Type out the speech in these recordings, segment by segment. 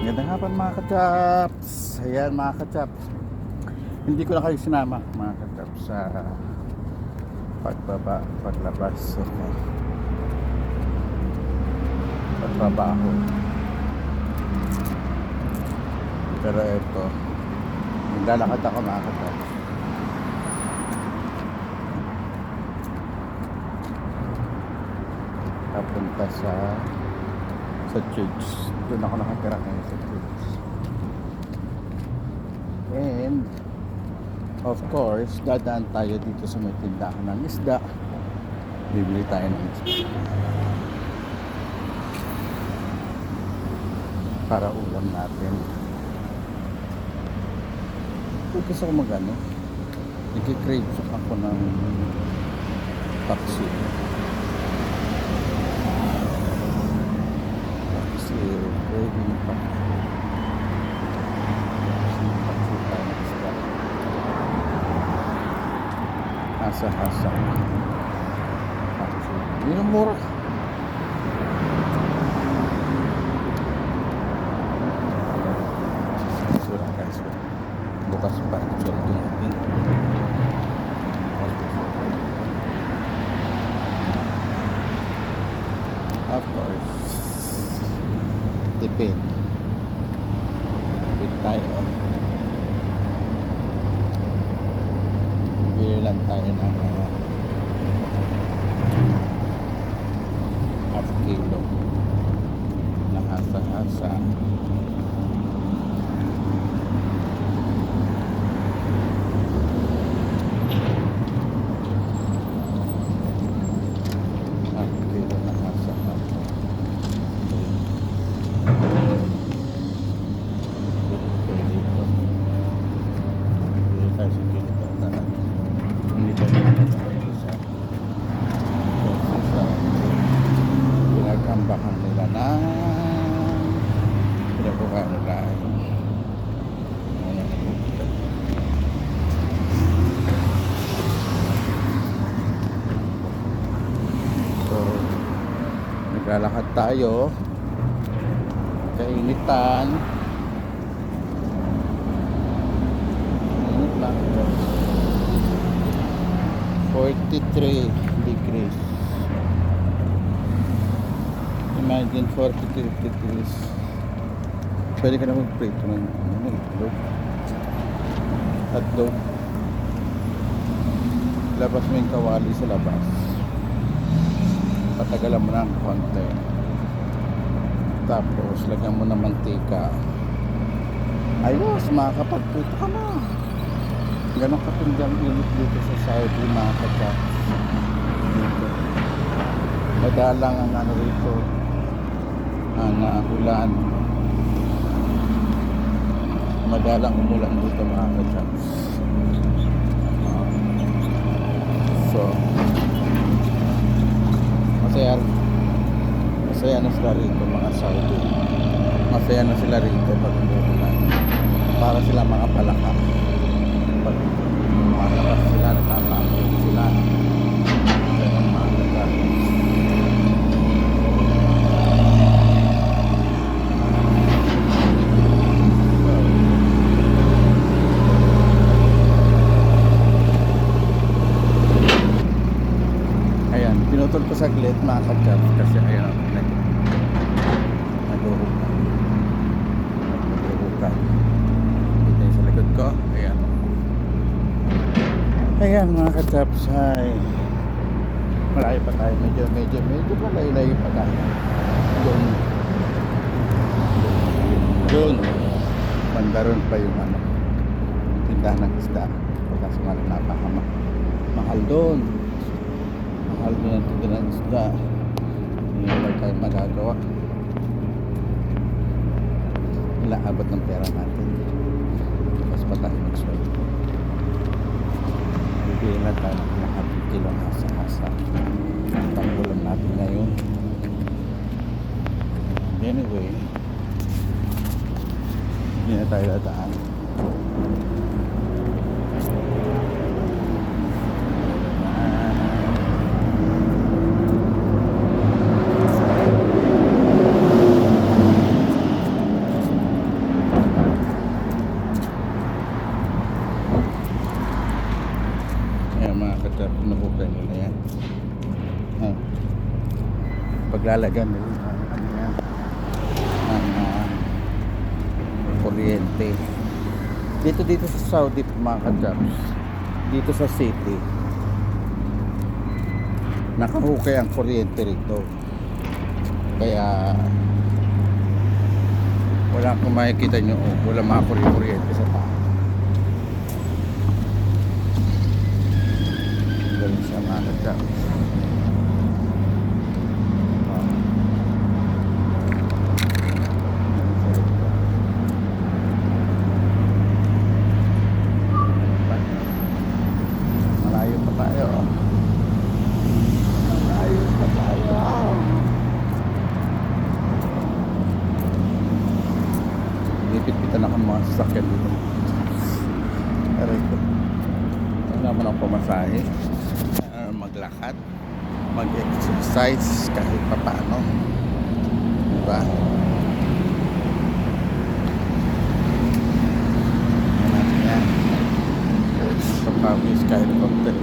Magandang hapon mga kachaps. Ayan mga kachaps, hindi ko na kayo sinama mga kachaps sa paglabas. Okay. Pagbabaho. Pero ito, naglalakad ako mga kachaps. Papunta sa church. Doon ako nakatira ngayon sa church. And of course, dadaan tayo dito sa may tindahan ng isda. Bibili tayo ng isda para ulam natin. Gusto ko magano, nagkikrave ako ng paksi. Craving pa. Hasa-hasa. Yun ang mura. Sura guys. Bukas pa. Sura natin. Of course. Tipid tayo. Bili lang tayo ng half kilo na hasa-hasa. Pinagambakan nila na pinabukaan nila. So naglalakad tayo, kainitan. Init lang, 43 degrees. Imagine 43 degrees. Pwede ka na mag-prito ng itlog. Hotdog. Labas mo yung kawali sa labas. Patagalan mo ng konti. Tapos lagyan mo ng mantika. Ayos, makakapagprito ka na. Ganon katindang init dito sa Saudi mga kachaps. Dito. Madalang ang ano rito, ulan. Madalang umulan dito mga kachaps. So masaya na sila rito mga Saudi. Masaya na sila rito pag umulan. Para sila mga palaka. Pag malabas sila, natatapos sila. Ganun mga kachaps. Pinutol ko saglit mga kachaps kasi ayun naghuhukan dito yung sa likod ko. Ayan mga kachaps, ay malayo pa tayo, medyo pa layo pa tayo doon mandaron pa yung tindahan ng isda. Pagkaso nga napaka-mahal doon. Mahal doon ang tindahan ng isda. Hindi na tayo magagawa. Ilaabot ng pera natin. Tapos pa tayo mag-sweldo. Bibili lang tayo ng lahat ng kilo hasa-hasa. Pang-ulam natin ngayon. Anyway, hindi na tayo dadaan. naglalagyan nila ng ano yan, ng kuryente. Dito sa Saudi mga ka-jobs, dito sa city, nakahukay ang kuryente rito. Kaya wala kung makikita nyo, wala mga kuryente sa taas. Ganun siya mga ka-jobs. Malayo pa tayo. Malayo pa tayo. Ipit-pitan ako ng mga sasakyan dito. Aray ko. Ano naman ang pamasahe? Maglakad, mag-exercise kahit pa paano. Diba? Yan. Papawis kahit konti.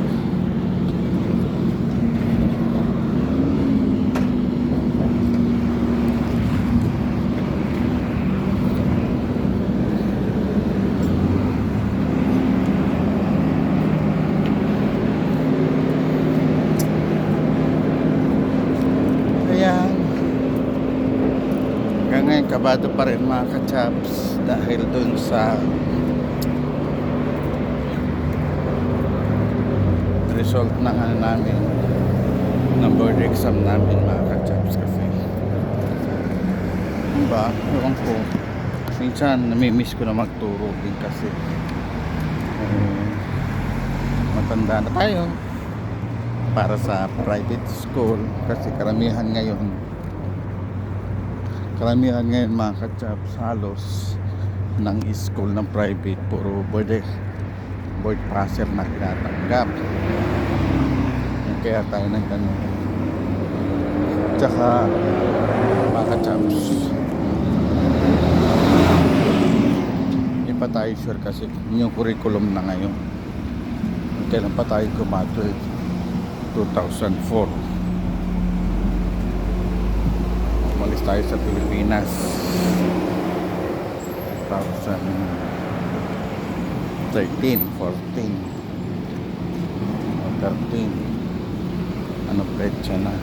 Ngayon kabado pa rin mga ka-jobs dahil dun sa result ng ano namin, ng board exam namin mga ka-jobs. Kasi diba, ewan ko, minsan namimiss ko na magturo din kasi matanda na tayo para sa private school. Kasi karamihan ngayon mga ka-jobs halos ng school ng private puro board passer na tinatanggap. Kaya tayo ng ganun. Tsaka mga ka-jobs, hindi pa tayo sure kasi yung curriculum na ngayon. Kailan pa tayo graduate? 2004. Umalis tayo sa Pilipinas 2013, 14 13. Ano petsa na?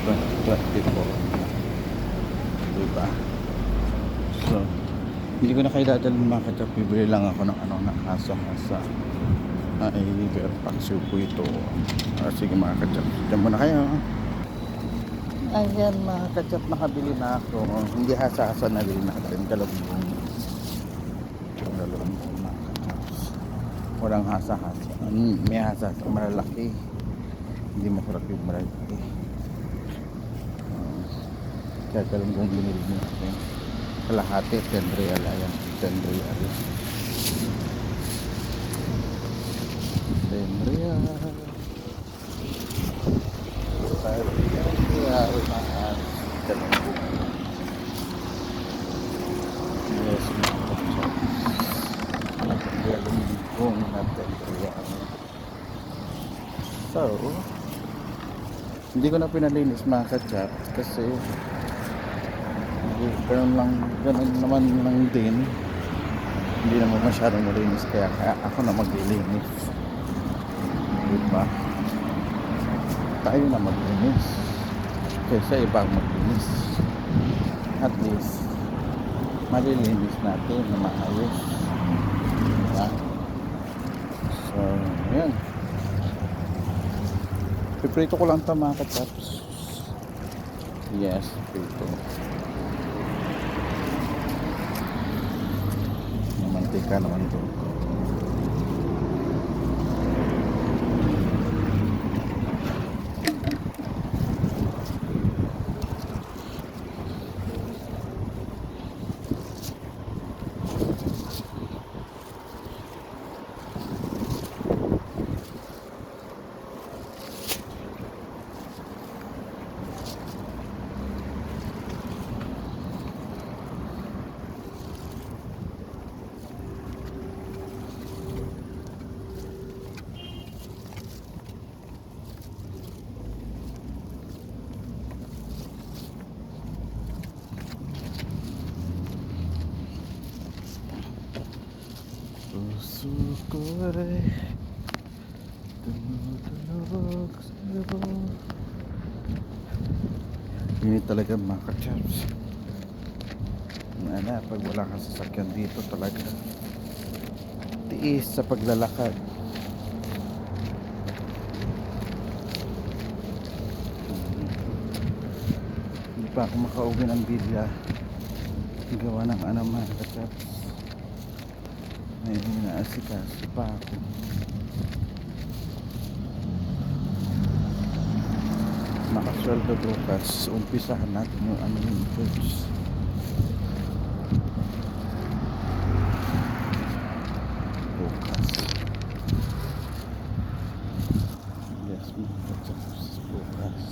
2024. Diba? So hindi ko na kayo dadalhin mga ka-jobs. Bibili lang ako ng ng hasa-hasa. Liver paksiw po ito. Sige mga ka-jobs, dyan muna kayo. Ayan mga ka-jobs, nakabili na ako. Hindi hasa-hasa na rin natin. Galunggong mga ka-jobs. Walang hasa-hasa. May hasa-hasa malalaki. Hindi masarap yung malalaki. Kaya galunggong binili natin. Kalahati, 10 real. Ayan, 10 real. 10 real. Yes, so hindi ko na pinalinis mga ka-jobs kasi ganun naman lang din, hindi naman masyadong malinis kaya ako na maglilinis, diba? Tayo na maglinis kaysa ibang maglinis. At least malilinis natin na maayos, diba? So yan, piprito ko lang ito mga ka-jobs. Yes, prito na mantika naman ito. puso ko ay tumutulog sa iyo. Init talaga mga ka-chaps. Pag wala kang sasakyan dito talaga tiis sa paglalakad. Hindi pa ako makauwi ng bilya gawa ng mga ka-chaps. May inaasikaso pa ako. Nakasweldo bukas, umpisahan natin yung yung church. Bukas. Yes, bukas. Bukas.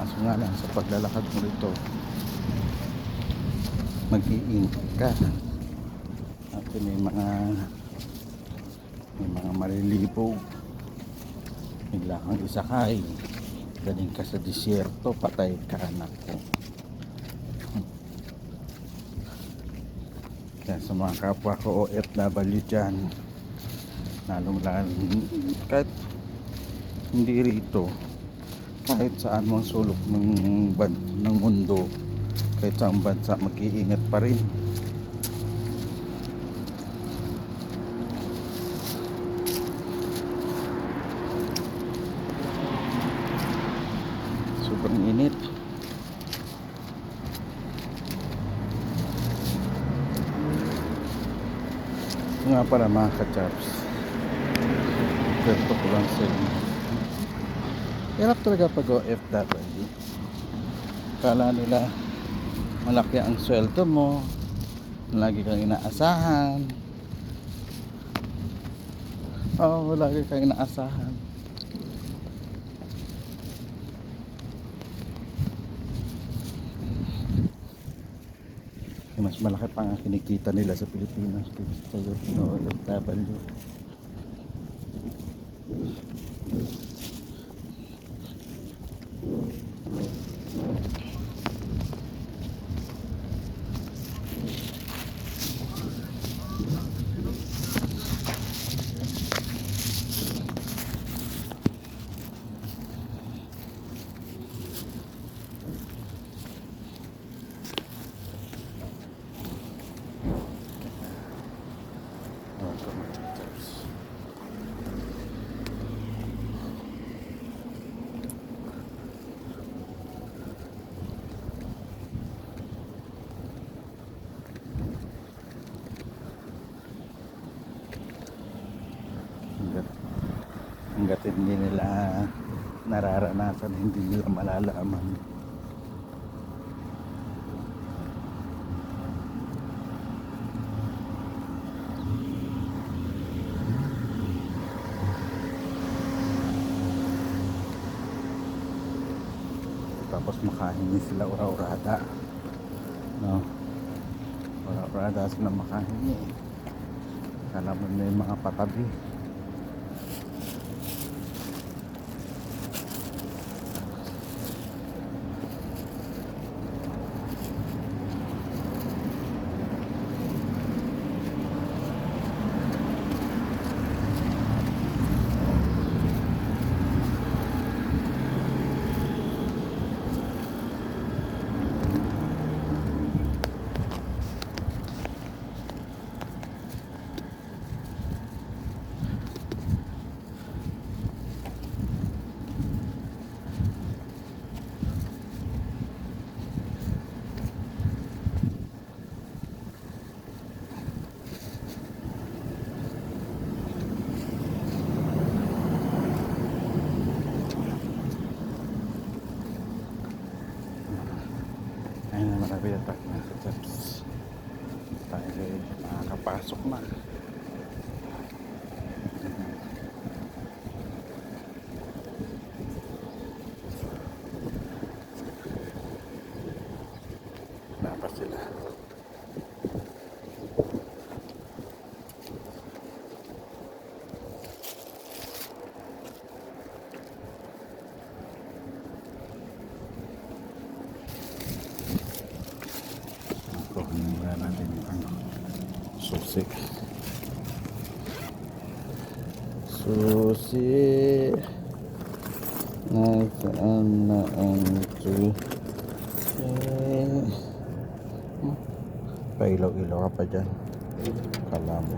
Kaso nga lang sa paglalakad mo rito mag-iingat ka at may mga malilibog, bigla kang isakay, galing ka sa disyerto, patay ka, anak ko. Kaya sa mga kapwa ko OFW dyan, lalong kahit hindi rito, kahit saan mong sulok ng mundo, kahit saan bansa, mag-iingat pa rin. Sobrang init. Ito nga pala mga ka-chaps, kwento ko lang sa inyo. Hirap talaga pag OFW. Kala nila malaki ang sweldo mo, lagi kang inaasahan. Oo, lagi kang inaasahan. Mas malaki pa ang kinikita nila sa Pilipinas kaysa sa OFW. Hanggat hindi nila nararanasan, hindi nila malalaman. Tapos makahingi sila ura-urada, no? Ura-urada sila makahingi. Kala mo na yung mga patabi. Ayun na, marami na tayo na sa chaps. Tayo nakakapasok na. Susi. Nasaan na ang susi? Pailaw-ilaw ka pa dyan. Kala mo.